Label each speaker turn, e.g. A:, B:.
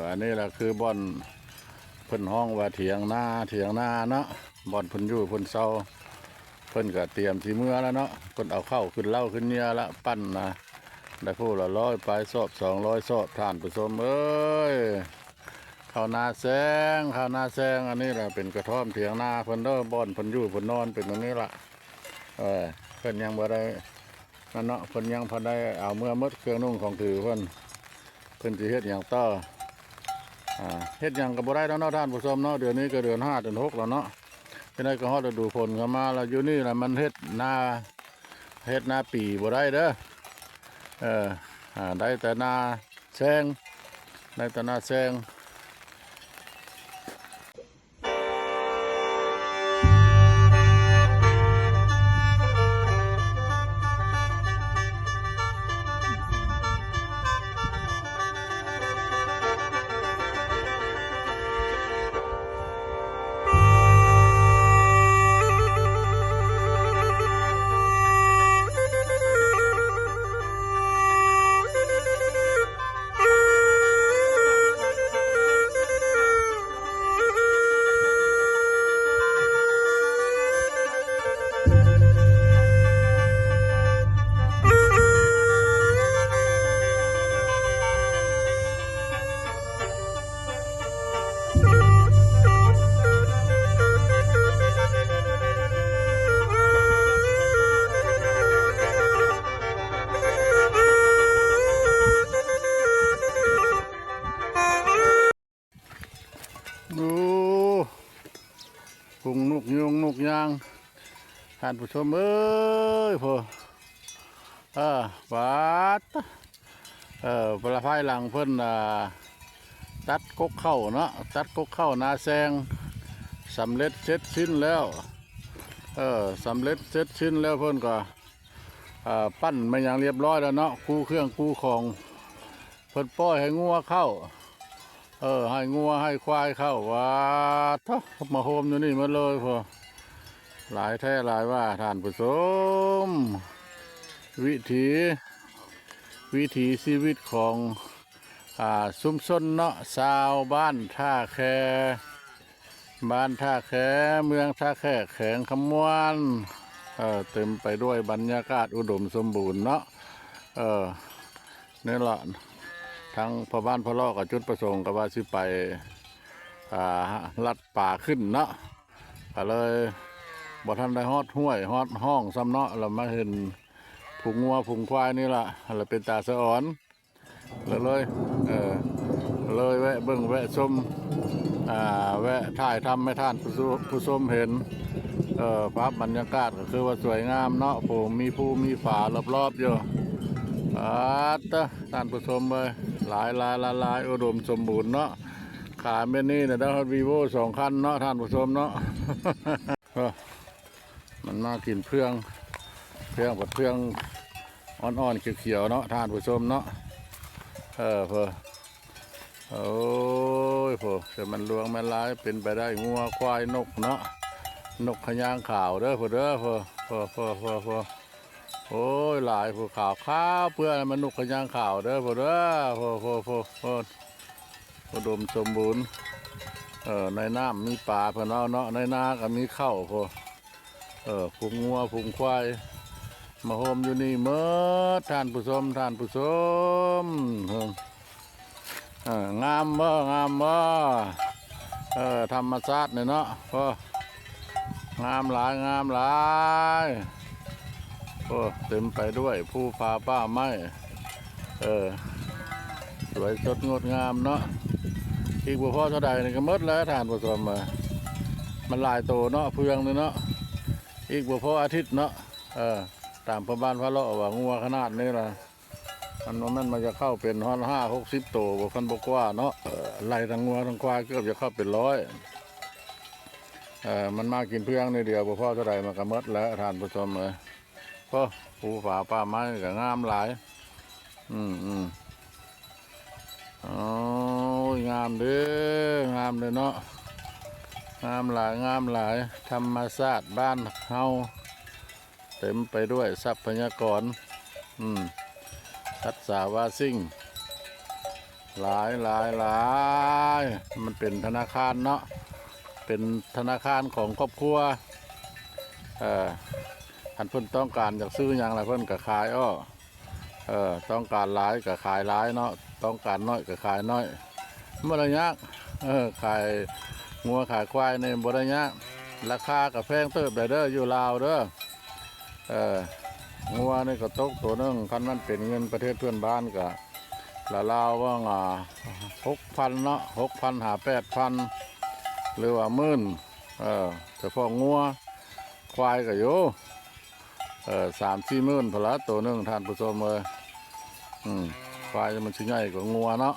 A: อันนี้แหละคือบ่อนเพิ่นห้องว่าเถียงนาเนาะบ่อนเพิ่นอยู่เพิ่นเซาเพิ่นก็เตรียมสีเมื่อแล้วเนาะเพิ่นเอาเข้าขึ้นเล่าขึ้นเนี่ยละปั้นนะได้พูดละ100ไปสอบ200สอบท่านผู้ชมเอ้ยข้าวนาแซงอันนี้แหละเป็นกระท่อมเถียงนาเพิ่นเด้อบ่อนเพิ่นอยู่เพิ่นนอนเป็นตรงนี้ละเพิ่นยังบ่ได้นั่นเนาะเพิ่นยังพอได้เอาเมื่อมดเครื่องนุ่งของถือเพิ่นสิเฮ็ดหยังต่อเฮ็ดหยังก็บ่ได้แล้วเนาะท่านผู้ชมเนาะเดือนนี้ก็เดือน5เดือน6แล้วเนาะที่ไหนก็ฮอดฤดูฝนเข้ามาแล้วอยู่นี่แหละมันเฮ็ดนาปีบ่ได้เด้อได้แต่นาแซงดูพุงนุกยงนุกยางท่านผู้ชมเอ้ยพอบาดปลาไฟหลังเพิ่นตัดกกเข้าเนาะตัดกกเข้านาแซงสำเร็จเสร็จสิ้นแล้วสำเร็จเสร็จสิ้นแล้วเพิ่นก็ปั้นมาอย่างเรียบร้อยแล้วเนาะกู้เครื่องกู้ของเพิ่นป้อยให้งัวเข้าให้งัวให้ควายเข้าว่าท้อมาโฮมอยู่นี่มาเลยพอหลายแท้หลายว่าท่านผู้ชมวิถีชีวิตของชุมชนเนาะชาวบ้านท่าแคเมืองท่าแคแข็งคำมวนเต็มไปด้วยบรรยากาศอุดมสมบูรณ์เนาะนี่แหละทั้งพ่อบ้านพ่อล่อกับจุดประสงค์กับว่าสิไปลัดป่าขึ้นเนาะก็เลยบ่ทันได้ฮอดห้วยฮอดห้องซ้ำเนาะเรามาเห็นผูงงัวผูงควายนี่ล่ะเราเป็นตาสะอ่อนเลยแวะเบิ่งแวะชมแวะถ่ายทำให้ท่านผู้ชมเห็นภาพบรรยากาศก็คือว่าสวยงามเนาะผมมีภูมีฝารอบๆอยู่ท่านผู้ชมเลยหลายอุดมสมบูรณ์เนาะขาเมนี่เนี่ยได้วีโว่2 คันเนาะท่านผู้ชมเนาะ มันมากินเพื่องอ่อนๆเขียวๆเนาะท่านผู้ชมเนาะโอ้ยแต่มันลวงมันร้ายเป็นไปได้งัวควายนกเนาะนกขยางขาวเด้อโอ้ยหลายขาวเพื่อมันนกขยางขาวเด้ออุดมสมบูรณ์ในน้ำมีปลาเพื่อนเอาเนาะในนาก็มีข้าวพุงงัวพุงควายมาโฮมอยู่นี่เมื่อท่านผู้ชมงามบ่ธรรมชาติเนี่ยเนาะงามหลายเต็มไปด้วยผู้พาป้าไม้สวยสดงดงามเนาะอีกบ่พอเท่าใดนี่ก็หมดแล้วท่านผู้ชมมันหลายโตเนาะเพื่องเลยเนาะอีกบ่พออาทิตย์เนาะตามพ่อบ้านพ่อเลาะว่างัวขนาดนี้ล่ะมันจะเข้าเป็น50-60 โตบ่คันบ่กว่าเนาะไล่ทั้งงัวทั้งควายเกือบจะเข้าเป็น100มันมากินเพื่องนี่เดียวบ่พอเท่าใดมันก็หมดแล้วท่านผู้ชมก็ภูฝาป่าไม้ก็งามหลายโอ้ยงามเลยเนาะงามหลายธรรมชาติบ้านเฮาเต็มไปด้วยทรัพยากรทัศสาวาสิ่ง หลายหลายหลายมันเป็นธนาคารเนาะเป็นธนาคารของครอบครัวท่านเพิ่นต้องการอยากซื้ออย่างไรเพิ่นก็ขายอ้อต้องการหลายก็ขายหลายเนาะต้องการน้อยก็ขายน้อยบ่ได้ยากขายงัวขายควายในบ่ได้ยากราคาก็แพงเติบได้เด้ออยู่ลาวเด้องัวนี่ก็ตกตัวนึงคันมันเป็นเงินประเทศเพื่อนบ้านก็ละลาวว่า6,000เนาะ6,000หา8,000หรือว่า10,000เฉพาะงัวควายก็อยู่3-4หมื่นพนละตัวนึงท่านผู้ชมเลยควายมันชิ้นใหญ่กว่างัวเนาะ